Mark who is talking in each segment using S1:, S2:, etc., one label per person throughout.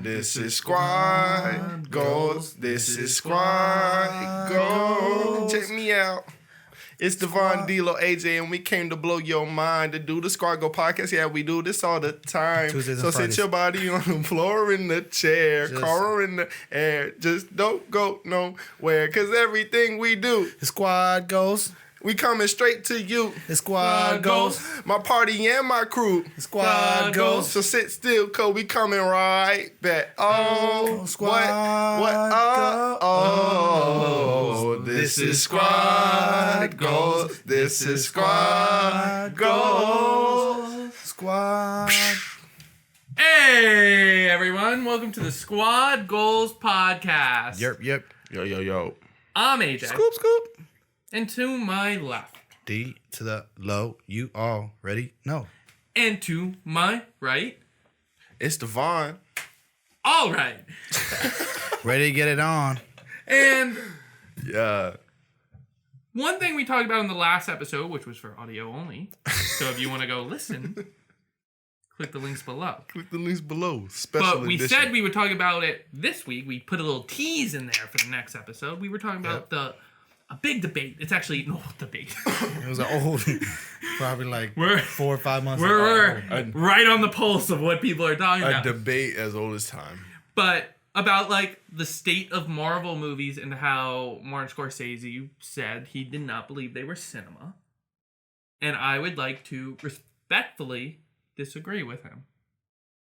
S1: This is Squad Goals. This is Squad Goals. Check me out. It's Devon, D-Lo, AJ, and we came to blow your mind to do the Squad Go podcast. Yeah, we do this all the time. So sit your body on the floor in the chair, car in the air. Just don't go nowhere, because everything we do,
S2: the Squad Goes.
S1: We coming straight to you.
S2: The Squad Goes.
S1: My party and my crew.
S2: The Squad Goes.
S1: So sit still, cause we coming right back. Oh,
S2: Squad
S1: what? Oh, this is Squad Goes. This is Squad Goes.
S2: Squad.
S3: Hey, everyone. Welcome to the Squad Goals podcast.
S2: Yep.
S1: Yo.
S3: I'm AJ.
S2: Scoop.
S3: And to my left.
S2: D to the low. You all ready? No.
S3: And to my right.
S1: It's Devon.
S3: All right.
S2: Ready to get it on.
S3: And
S1: yeah.
S3: One thing we talked about in the last episode, which was for audio only. So if you want to go listen, click the links below.
S1: Click the links below. Special
S3: But we
S1: edition.
S3: said we would talk about it this week. We put a little tease in there for the next episode. We were talking about a big debate. It's actually no debate.
S2: It was an old, probably like 4 or 5 months ago.
S3: We're right on the pulse of what people are talking about.
S1: A debate as old as time.
S3: But about like the state of Marvel movies and how Martin Scorsese said he did not believe they were cinema. And I would like to respectfully disagree with him.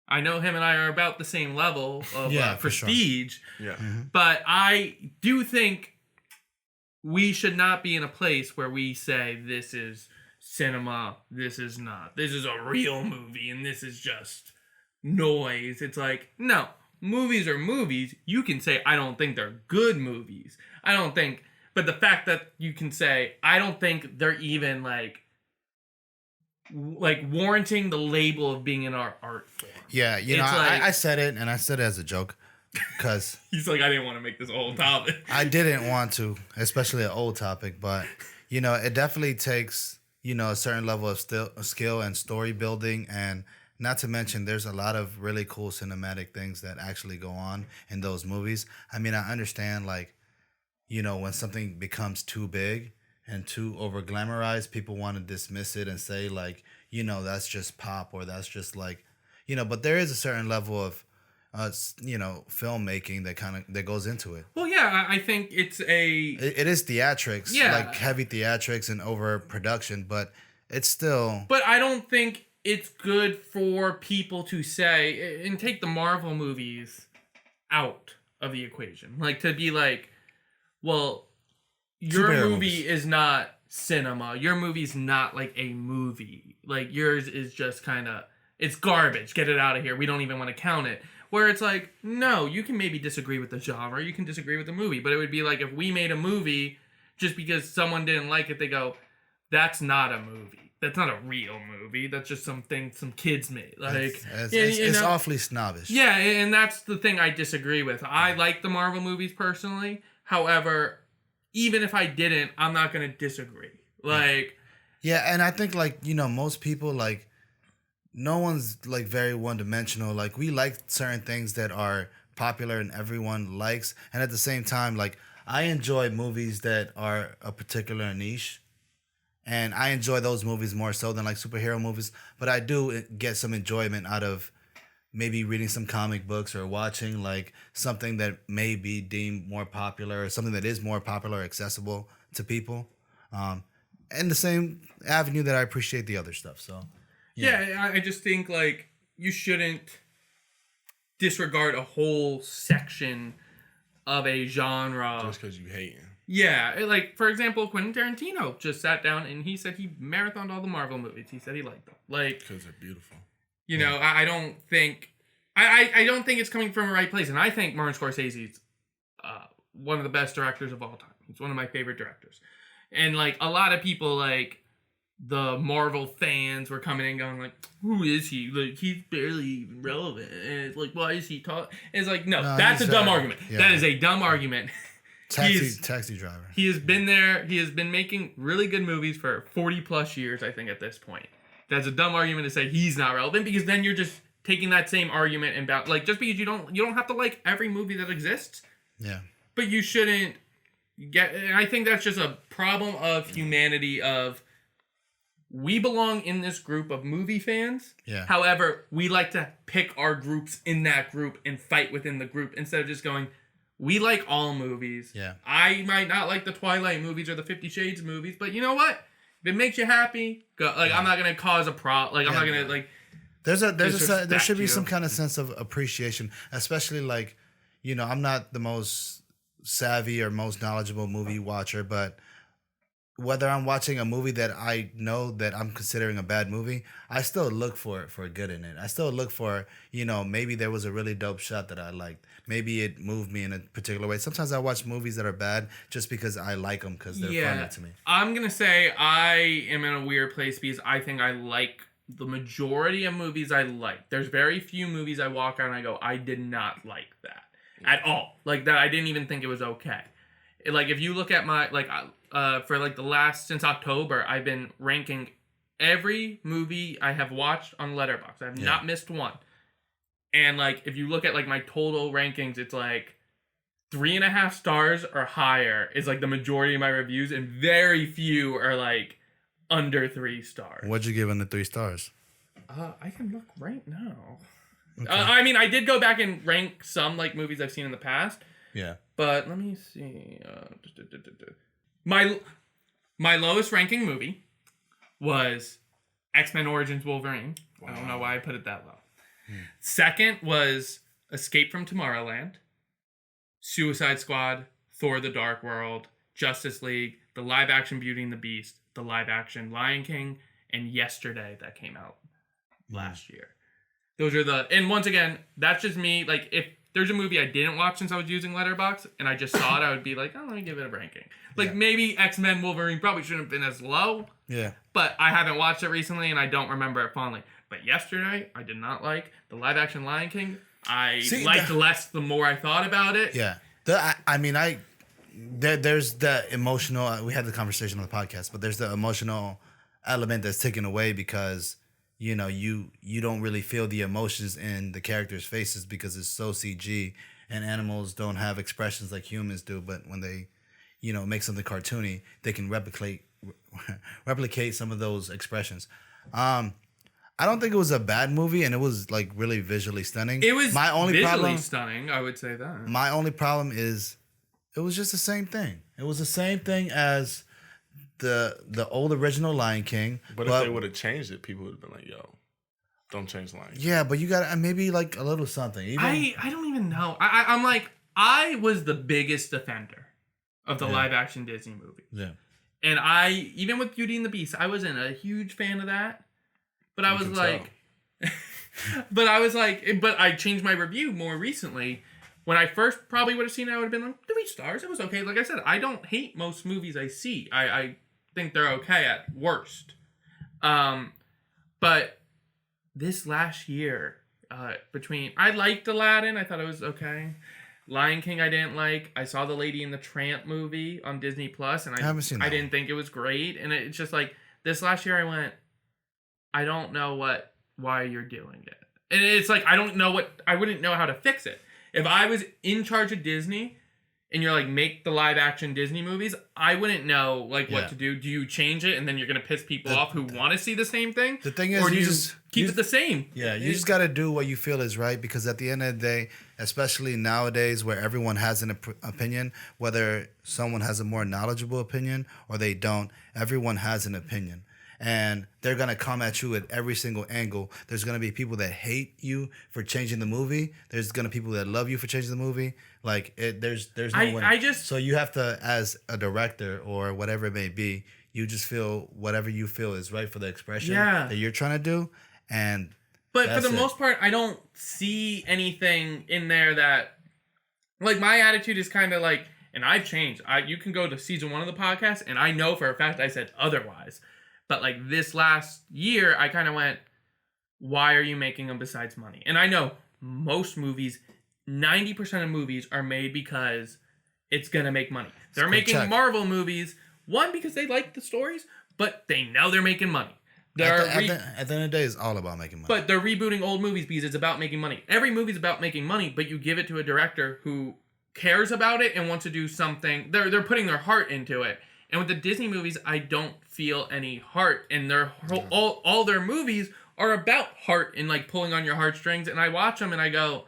S3: I know him and I are about the same level of prestige.
S1: Sure. Yeah.
S2: Mm-hmm.
S3: But I do think we should not be in a place where we say this is cinema, this is not. This is a real movie, and this is just noise. It's like, no, movies are movies. You can say, I don't think they're good movies. I don't think, but the fact that you can say, I don't think they're even like warranting the label of being in our art form.
S2: Yeah, I said it, and I said it as a joke. Because
S3: he's like, I didn't want to make this old topic.
S2: I didn't want to, especially an old topic, but it definitely takes a certain level of skill and story building, and not to mention there's a lot of really cool cinematic things that actually go on in those movies. I mean, I understand when something becomes too big and too over glamorized, people want to dismiss it and say that's just pop, or that's just but there is a certain level of filmmaking that goes into it.
S3: Well, yeah, I think it
S2: is theatrics, heavy theatrics and overproduction, but it's still.
S3: But I don't think it's good for people to say and take the Marvel movies out of the equation, to be like, well, your movie is not cinema. Your movie's not like a movie. Like yours is just it's garbage. Get it out of here. We don't even want to count it. Where it's like, no, you can maybe disagree with the genre, you can disagree with the movie, but it would be like if we made a movie, just because someone didn't like it, they go, that's not a movie. That's not a real movie. That's just something some kids made.
S2: It's awfully snobbish.
S3: Yeah, and that's the thing I disagree with. I like the Marvel movies personally. However, even if I didn't, I'm not going to disagree.
S2: Yeah, and I think most people no one's very one-dimensional. We like certain things that are popular and everyone likes, and at the same time, I enjoy movies that are a particular niche, and I enjoy those movies more so than superhero movies. But I do get some enjoyment out of maybe reading some comic books or watching something that may be deemed more popular, or something that is more popular, accessible to people, and the same avenue that I appreciate the other stuff. So.
S3: Yeah, I just think you shouldn't disregard a whole section of a genre
S1: just because you hate him.
S3: Yeah, for example, Quentin Tarantino just sat down and he said he marathoned all the Marvel movies. He said he liked them.
S1: Because they're beautiful.
S3: I don't think I don't think it's coming from the right place, and I think Martin Scorsese's one of the best directors of all time. He's one of my favorite directors, and a lot of people the Marvel fans were coming in going who is he? He's barely even relevant. And it's why is he talking? It's no, that's a dumb argument. Yeah. That is a dumb argument.
S2: Taxi driver.
S3: He has been there. He has been making really good movies for 40 plus years, I think, at this point. that's a dumb argument to say he's not relevant, because then you're just taking that same argument and like, just because you don't have to like every movie that exists.
S2: Yeah.
S3: But you shouldn't get. I think that's just a problem of humanity. Of we belong in this group of movie fans.
S2: Yeah.
S3: However, we like to pick our groups in that group and fight within the group instead of just going, we like all movies.
S2: Yeah.
S3: I might not like the Twilight movies or the 50 Shades movies, but you know what? If it makes you happy, go. Like, I'm not gonna cause a Like, I'm not gonna like.
S2: There should be
S3: you.
S2: some kind of sense of appreciation, especially like, I'm not the most savvy or most knowledgeable movie watcher, but whether I'm watching a movie that I know that I'm considering a bad movie, I still look for good in it. I still look for, maybe there was a really dope shot that I liked. Maybe it moved me in a particular way. Sometimes I watch movies that are bad just because I like them because they're funny to me.
S3: I'm going to say I am in a weird place because I think I like the majority of movies I like. There's very few movies I walk out and I go, I did not like that at all. Like that, I didn't even think it was okay. Like, if you look at my, for like the last, since October, I've been ranking every movie I have watched on Letterboxd. I have not missed one. And like, if you look at like my total rankings, it's like 3.5 stars or higher is like the majority of my reviews, and very few are like under 3 stars.
S2: What'd you give in the 3 stars?
S3: I can look right now. Okay. I mean, I did go back and rank some like movies I've seen in the past.
S2: Yeah.
S3: But let me see. My lowest ranking movie was X-Men Origins Wolverine. Wow. I don't know why I put it that low. Second was Escape from Tomorrowland, Suicide Squad, Thor: The Dark World, Justice League, the live-action Beauty and the Beast, the live-action Lion King, and Yesterday that came out last year. Those are and once again, that's just me. Like, if there's a movie I didn't watch since I was using Letterboxd and I just saw it, I would be like, oh, let me give it a ranking. Like, maybe X-Men Wolverine probably shouldn't have been as low.
S2: Yeah.
S3: But I haven't watched it recently and I don't remember it fondly. But Yesterday, I did not like. The live-action Lion King, I liked less the more I thought about it.
S2: Yeah. There's the emotional, we had the conversation on the podcast, but there's the emotional element that's taken away because, you don't really feel the emotions in the characters' faces because it's so CG, and animals don't have expressions like humans do. But when they, make something cartoony, they can replicate some of those expressions. I don't think it was a bad movie, and it was like really visually stunning.
S3: It was visually stunning, I would say that.
S2: My only problem is it was just the same thing. It was the same thing as the old original Lion King.
S1: But if they would have changed it, people would have been like, yo, don't change Lion King.
S2: Yeah, but you got maybe like a little something.
S3: I don't even know. I'm like, I was the biggest defender of the live action Disney movie.
S2: Yeah.
S3: And even with Beauty and the Beast, I wasn't a huge fan of that. But I was like, but I changed my review more recently. When I first probably would have seen it, I would have been like, 3 stars. It was okay. Like I said, I don't hate most movies I see. I think they're okay at worst. But this last year, I liked Aladdin. I thought it was okay. Lion King I didn't like. I saw the Lady and the Tramp movie on Disney Plus, and I haven't seen that. I didn't think it was great. And it's just like, this last year I went, I don't know why you're doing it. And it's like, I wouldn't know how to fix it. If I was in charge of Disney and you're like, make the live action Disney movies, I wouldn't know what to do. Do you change it and then you're going to piss people off who want to see the same thing?
S2: The thing is,
S3: or do you keep it the same?
S2: Yeah, you just got to do what you feel is right, because at the end of the day, especially nowadays where everyone has an opinion, whether someone has a more knowledgeable opinion or they don't, everyone has an opinion. And they're going to come at you at every single angle. There's going to be people that hate you for changing the movie. There's going to be people that love you for changing the movie. Like, there's no way. So you have to, as a director or whatever it may be, you just feel whatever you feel is right for the expression that you're trying to do.
S3: But for the most part, I don't see anything in there that, like, my attitude is kind of like, and I've changed. You can go to season 1 of the podcast, and I know for a fact I said otherwise. But, like, this last year, I kind of went, why are you making them besides money? And I know most movies, 90% of movies are made because it's going to make money. They're making Marvel movies, one, because they like the stories, but they know they're making money.
S2: At the end of the day, it's all about making money.
S3: But they're rebooting old movies because it's about making money. Every movie's about making money, but you give it to a director who cares about it and wants to do something. They're putting their heart into it. And with the Disney movies, I don't feel any heart. And all their movies are about heart and like pulling on your heartstrings. And I watch them and I go,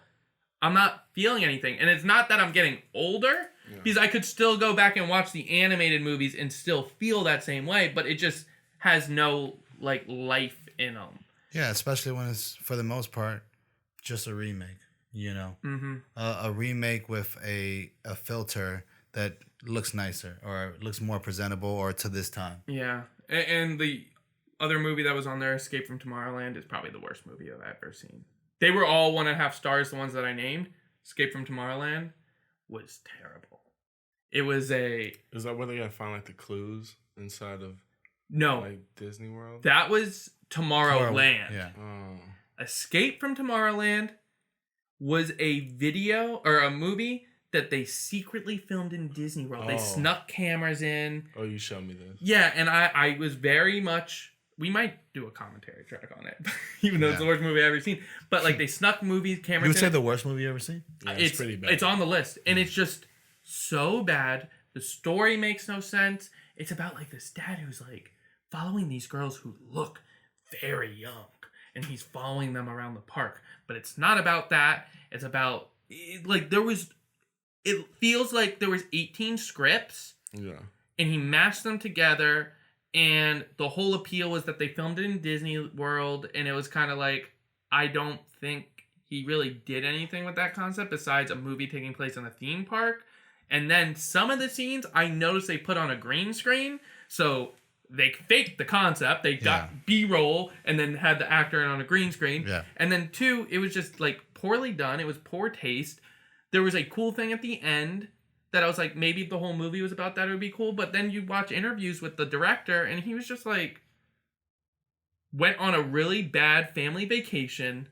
S3: I'm not feeling anything. And it's not that I'm getting older, because I could still go back and watch the animated movies and still feel that same way, but it just has no like life in them.
S2: Yeah, especially when it's, for the most part, just a remake. You know, a remake with a filter that looks nicer or looks more presentable or to this time.
S3: Yeah, and the other movie that was on there, Escape from Tomorrowland, is probably the worst movie I've ever seen. They were all 1.5 stars, the ones that I named. Escape from Tomorrowland was terrible. It was a...
S1: Is that where they gotta find like the clues inside of like Disney World?
S3: That was Tomorrowland.
S2: Yeah.
S1: Oh.
S3: Escape from Tomorrowland was a video or a movie that they secretly filmed in Disney World. They snuck cameras in.
S1: Oh, you showed me this.
S3: Yeah, and I was very much... We might do a commentary track on it, even though it's the worst movie I've ever seen. But like they snuck cameras in.
S2: You would say the worst movie you ever seen?
S1: Yeah, it's pretty bad.
S3: It's on the list, and it's just so bad. The story makes no sense. It's about like this dad who's like following these girls who look very young, and he's following them around the park. But it's not about that. It's about like it feels like there was 18 scripts.
S1: Yeah.
S3: And he mashed them together, and the whole appeal was that they filmed it in Disney World, and it was kind of like, I don't think he really did anything with that concept besides a movie taking place in a theme park. And then some of the scenes, I noticed they put on a green screen, so they faked the concept. They got B-roll and then had the actor on a green screen.
S2: Yeah.
S3: And then 2, it was just like poorly done. It was poor taste. There was a cool thing at the end that I was like, maybe if the whole movie was about that, it would be cool. But then you watch interviews with the director, and he was just like, went on a really bad family vacation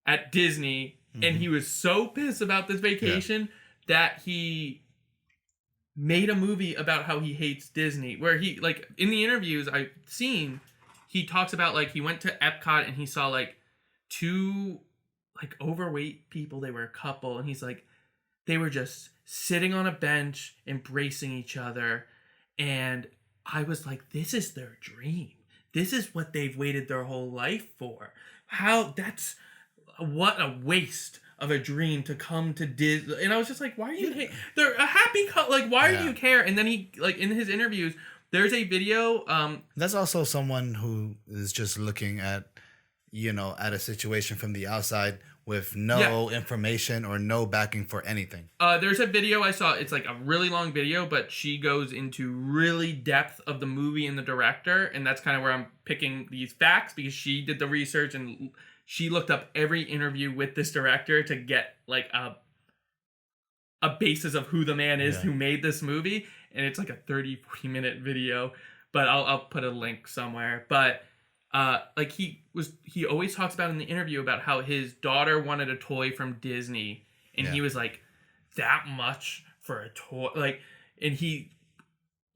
S3: at Disney, and he was so pissed about this vacation that he made a movie about how he hates Disney. Where he, like, in the interviews I've seen, he talks about, like, he went to Epcot and he saw, like, 2, like, overweight people. They were a couple, and he's like, they were just sitting on a bench, embracing each other. And I was like, this is their dream. This is what they've waited their whole life for. What a waste of a dream to come to Disney. And I was just like, why are you they're a happy like, why do you care? And then he, like, in his interviews, there's a video.
S2: That's also someone who is just looking at, you know, at a situation from the outside with no information or no backing for anything.
S3: There's a video I saw. It's like a really long video, but she goes into really depth of the movie and the director, and that's kind of where I'm picking these facts, because she did the research and she looked up every interview with this director to get like a basis of who the man is who made this movie, and it's like a 30-40 minute video, but I'll put a link somewhere. But like he always talks about in the interview about how his daughter wanted a toy from Disney, and he was like, that much for a toy? Like, and he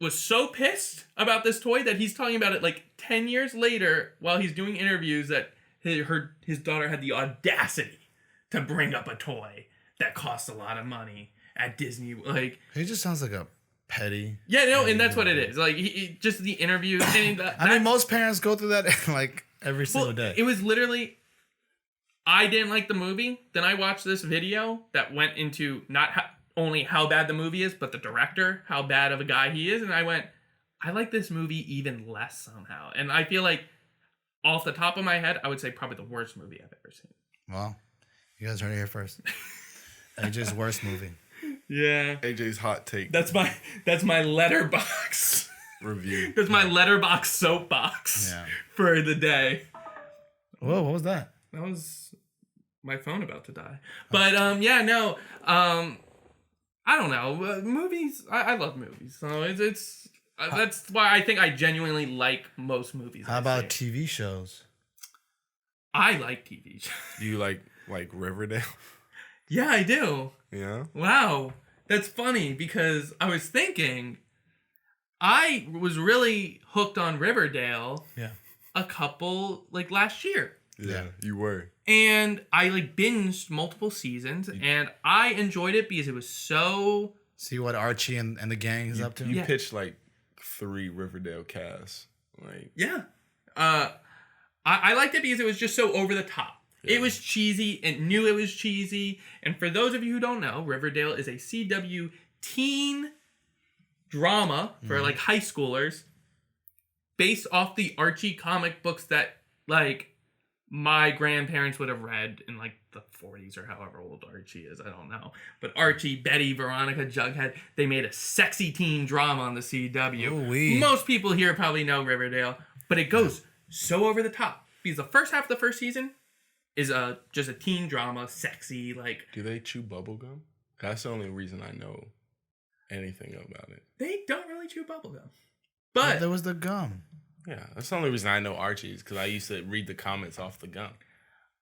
S3: was so pissed about this toy that he's talking about it like 10 years later while he's doing interviews, that his daughter had the audacity to bring up a toy that costs a lot of money at Disney. Like,
S2: he just sounds like a petty.
S3: Yeah, no, and that's what it is. Like, he just the interview. And
S2: I mean, most parents go through that like every single day.
S3: It was literally, I didn't like the movie. Then I watched this video that went into not only how bad the movie is, but the director, how bad of a guy he is. And I went, I like this movie even less somehow. And I feel like, off the top of my head, I would say probably the worst movie I've ever seen.
S2: Well, you guys heard it here first. AJ's worst movie.
S3: Yeah.
S1: AJ's hot take.
S3: That's my letterbox
S1: review.
S3: That's my letterbox soapbox for the day.
S2: Whoa, what was that?
S3: That was my phone about to die. But I don't know. Movies, I love movies. So it's that's why I think I genuinely like most movies.
S2: How about TV shows?
S3: I like TV shows.
S1: Do you like Riverdale?
S3: Yeah, I do.
S1: Yeah?
S3: Wow. That's funny, because I was thinking I was really hooked on Riverdale a couple like last year.
S1: Yeah, you were.
S3: And I like binged multiple seasons, and I enjoyed it because it was so.
S2: See what Archie and the gang is up to?
S1: You pitched like 3 Riverdale casts. Like,
S3: Yeah. I liked it because it was just so over the top. Yeah. It was cheesy and knew it was cheesy. And for those of you who don't know, Riverdale is a CW teen drama for like high schoolers based off the Archie comic books that like my grandparents would have read in like the 40s or however old Archie is. I don't know. But Archie, Betty, Veronica, Jughead, they made a sexy teen drama on the CW.
S2: Ooh-wee.
S3: Most people here probably know Riverdale, but it goes so over the top. Because the first half of the first season is just a teen drama, sexy, like...
S1: Do they chew bubblegum? That's the only reason I know anything about it.
S3: They don't really chew bubblegum. But...
S2: there was the gum.
S1: Yeah, that's the only reason I know Archie is because I used to read the comments off the gum.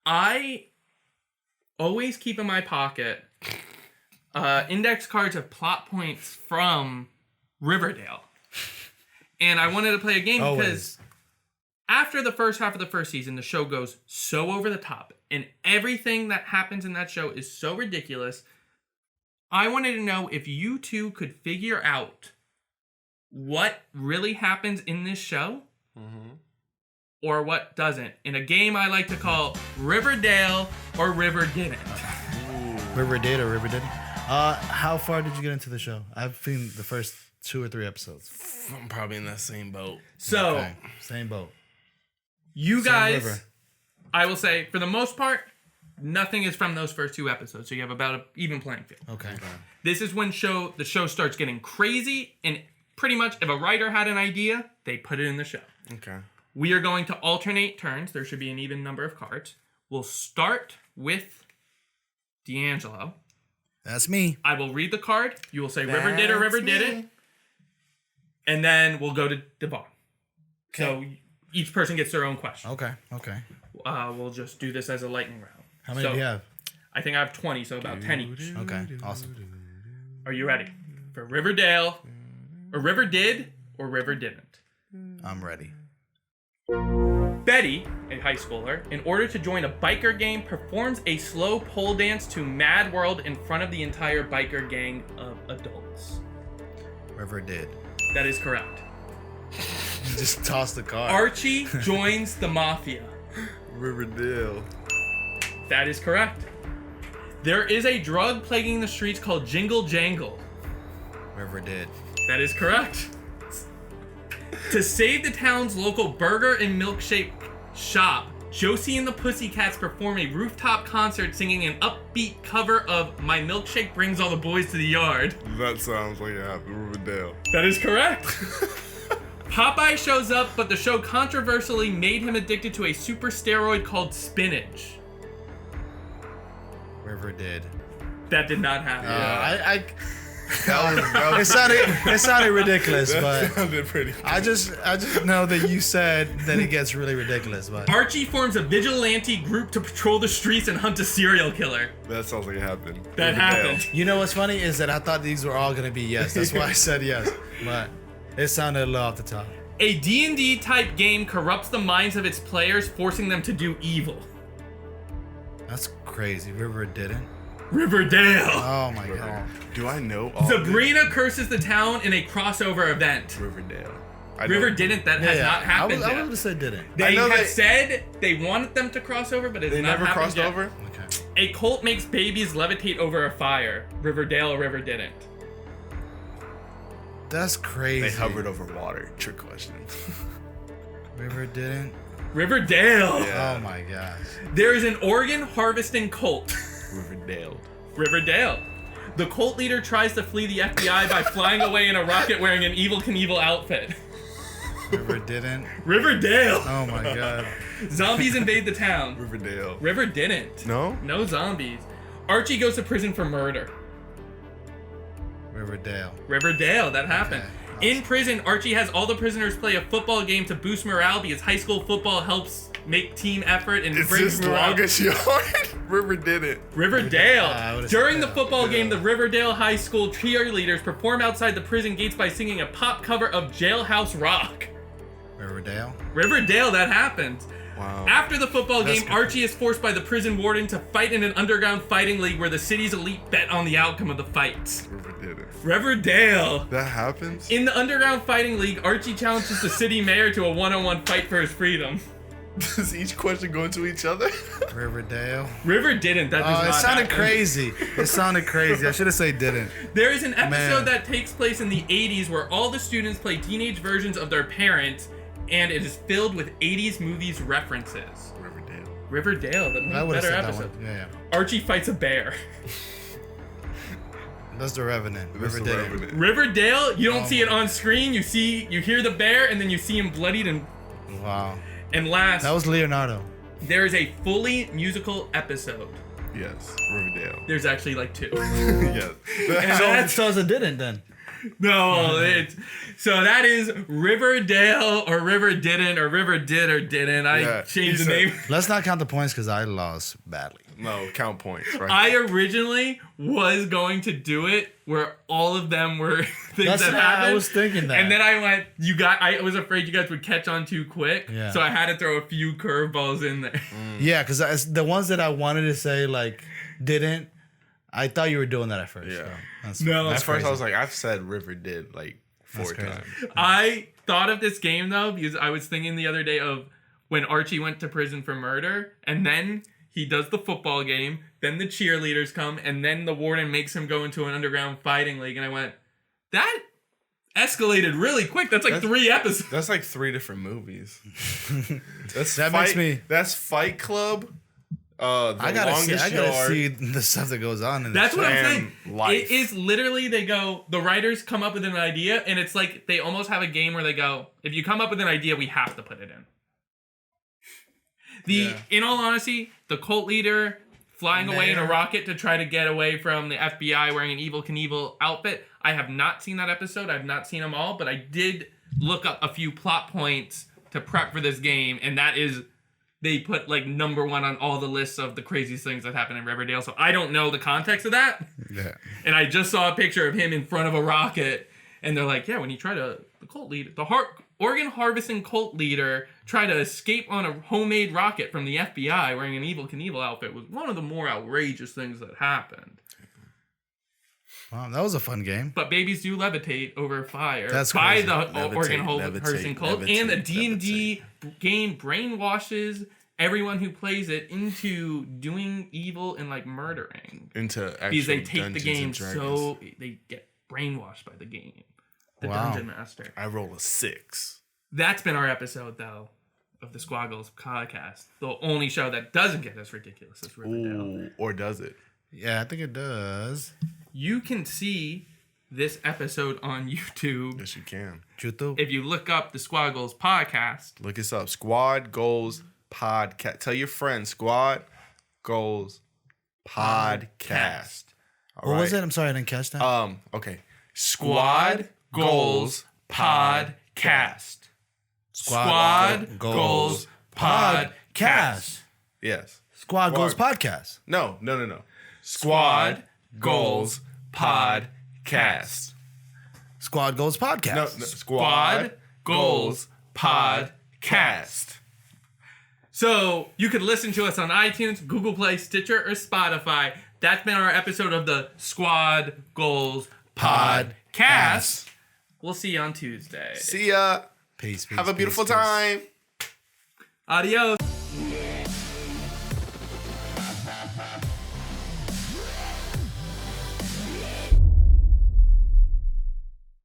S3: I always keep in my pocket index cards of plot points from Riverdale. And I wanted to play a game because after the first half of the first season, the show goes so over the top. And everything that happens in that show is so ridiculous. I wanted to know if you two could figure out what really happens in this show or what doesn't. In a game I like to call Riverdale or River Didn't.
S2: Riverdale or River Didn't? How far did you get into the show? I've seen the first 2 or 3 episodes.
S1: I'm probably in that same boat.
S3: So,
S2: okay. Same boat.
S3: You
S2: Same
S3: guys,
S2: river.
S3: I will say, for the most part, nothing is from those first 2 episodes. So you have about an even playing field.
S2: Okay.
S3: This is when the show starts getting crazy, and pretty much if a writer had an idea, they put it in the show.
S1: Okay.
S3: We are going to alternate turns. There should be an even number of cards. We'll start with D'Angelo.
S2: That's me.
S3: I will read the card. You will say River did or River didn't. And then we'll go to Devon. Okay. So each person gets their own question.
S2: Okay.
S3: We'll just do this as a lightning round.
S2: How many do you have?
S3: I think I have 20, so about 10 each.
S2: Okay, awesome.
S3: Are you ready? For Riverdale, or River did or River didn't?
S2: I'm ready.
S3: Betty, a high schooler, in order to join a biker gang, performs a slow pole dance to Mad World in front of the entire biker gang of adults.
S2: River did.
S3: That is correct.
S2: Just toss the card.
S3: Archie joins the mafia.
S1: Riverdale.
S3: That is correct. There is a drug plaguing the streets called Jingle Jangle.
S2: River did.
S3: That is correct. To save the town's local burger and milkshake shop, Josie and the Pussycats perform a rooftop concert singing an upbeat cover of My Milkshake Brings All the Boys to the Yard.
S1: That sounds like it happened. Riverdale.
S3: That is correct. Popeye shows up, but the show controversially made him addicted to a super steroid called spinach.
S2: River did.
S3: That did not happen.
S2: It sounded ridiculous,
S1: That
S2: but
S1: sounded pretty good.
S2: I just know that you said that it gets really ridiculous. But
S3: Archie forms a vigilante group to patrol the streets and hunt a serial killer.
S1: That sounds like it happened.
S3: That happened.
S2: you know what's funny is that I thought these were all gonna be yes. That's why I said yes. But it sounded a little off the top.
S3: A D&D type game corrupts the minds of its players, forcing them to do evil.
S2: That's crazy. River didn't.
S3: Riverdale.
S2: Oh my god.
S1: Do I know all
S3: Sabrina curses the town in a crossover event.
S1: Riverdale.
S3: River didn't. That has not happened
S2: I
S3: yet.
S2: would have said didn't.
S3: They have said they wanted them to cross over, but it's
S1: They
S3: not
S1: never
S3: happened
S1: crossed
S3: yet.
S1: over?
S2: Okay.
S3: A cult makes babies levitate over a fire. Riverdale or River didn't.
S2: That's crazy.
S1: They hovered over water. Trick question.
S2: River didn't.
S3: Riverdale.
S1: Yeah.
S2: Oh my gosh.
S3: There is an organ harvesting cult.
S1: Riverdale.
S3: Riverdale. The cult leader tries to flee the FBI by flying away in a rocket wearing an Evel Knievel outfit.
S2: River didn't.
S3: Riverdale.
S2: Oh my god.
S3: Zombies invade the town.
S1: Riverdale.
S3: River didn't.
S1: No?
S3: No zombies. Archie goes to prison for murder.
S2: Riverdale.
S3: Riverdale, that happened.
S2: Okay.
S3: In prison, Archie has all the prisoners play a football game to boost morale because high school football helps make team effort and
S1: It's
S3: brings
S1: his
S3: morale.
S1: longest yard. River did it.
S3: Riverdale.
S2: I would've
S3: During
S2: said
S3: the
S2: that.
S3: football game, the Riverdale High School cheerleaders perform outside the prison gates by singing a pop cover of Jailhouse Rock.
S2: Riverdale,
S3: that happened.
S1: Wow.
S3: After the football
S2: That's
S3: game,
S2: good.
S3: Archie is forced by the prison warden to fight in an underground fighting league where the city's elite bet on the outcome of the fights. Riverdale.
S1: That happens?
S3: In the underground fighting league, Archie challenges the city mayor to a one-on-one fight for his freedom.
S1: Does each question go into each other?
S2: Riverdale.
S3: River didn't. That does
S2: Oh, it
S3: not
S2: sounded
S3: happen.
S2: crazy. It sounded crazy. I should have said didn't.
S3: There is an episode
S2: Man.
S3: that takes place in the 80s where all the students play teenage versions of their parents, and it is filled with 80s movies references. Riverdale, the
S2: I would have
S3: better
S2: said
S3: episode.
S2: that one. Yeah.
S3: Archie fights a bear.
S2: That's the Revenant.
S1: That's the
S2: Riverdale.
S1: Revenant.
S3: Riverdale, you don't
S2: Oh
S3: see it
S2: my
S3: on screen. You hear the bear, and then you see him bloodied.
S2: Wow.
S3: And last,
S2: That was Leonardo.
S3: there is a fully musical episode.
S1: Yes, Riverdale.
S3: There's actually like 2.
S1: Yes.
S2: So it didn't then.
S3: No, so that is Riverdale or River didn't or River did or didn't. I changed the name.
S2: Let's not count the points because I lost badly.
S1: No, count points, right?
S3: I originally was going to do it where all of them were things
S2: That's
S3: that
S2: what
S3: happened.
S2: I was thinking that.
S3: And then I went, I was afraid you guys would catch on too quick.
S2: Yeah.
S3: So I had to throw a few curveballs in there.
S2: Yeah, because the ones that I wanted to say like didn't, I thought you were doing that at first.
S1: Yeah.
S3: No.
S1: At first, I was like, I've said River did like 4
S2: crazy.
S1: times.
S3: I thought of this game though because I was thinking the other day of when Archie went to prison for murder, and then he does the football game, then the cheerleaders come, and then the warden makes him go into an underground fighting league, and I went, that escalated really quick. That's like 3 episodes.
S1: That's like 3 different movies. That's Fight Club.
S2: I gotta see the stuff that goes on in
S3: That's
S2: this
S3: what
S2: show.
S3: I'm saying.
S1: Life.
S3: It is literally the writers come up with an idea, and it's like they almost have a game where they go, if you come up with an idea, we have to put it in. In all honesty, the cult leader flying away in a rocket to try to get away from the FBI wearing an Evel Knievel outfit. I have not seen that episode. I've not seen them all, but I did look up a few plot points to prep for this game, and that is they put like number 1 on all the lists of the craziest things that happened in Riverdale. So I don't know the context of that.
S2: Yeah.
S3: And I just saw a picture of him in front of a rocket, and they're like, yeah, when you try to the cult leader, organ harvesting cult leader tried to escape on a homemade rocket from the FBI wearing an Evel Knievel outfit was one of the more outrageous things that happened.
S2: Wow, that was a fun game.
S3: But babies do levitate over fire
S2: That's
S3: by
S2: crazy.
S3: the organ harvesting cult, and the D&D game brainwashes everyone who plays it into doing evil and like murdering.
S1: Into actual
S3: Because they take the
S1: Dungeons
S3: game
S1: and Dragons.
S3: so they get brainwashed by the game. The
S2: Wow.
S3: Dungeon Master.
S1: I roll a 6.
S3: That's been our episode, though, of the Squaggles podcast. The only show that doesn't get as ridiculous as Riverdale.
S1: Ooh, or does it?
S2: Yeah, I think it does.
S3: You can see this episode on YouTube
S1: Yes, you can.
S2: YouTube.
S3: if you look up the Squaggles podcast.
S1: Look us up. Squad Goals Podcast. Tell your friends. Squad Goals Podcast. All
S2: What was
S1: right?
S2: it? I'm sorry, I didn't catch that.
S1: Okay. Squad Goals Podcast.
S3: Squad Goals Podcast.
S1: Yes.
S2: Squad Goals Podcast.
S1: No. Squad Goals Podcast.
S2: Squad Goals Podcast.
S1: No, Squad Goals Podcast.
S3: So you could listen to us on iTunes, Google Play, Stitcher, or Spotify. That's been our episode of the Squad Goals Podcast. We'll see you on Tuesday.
S1: See ya.
S2: Peace.
S1: Have a beautiful time.
S3: Adios.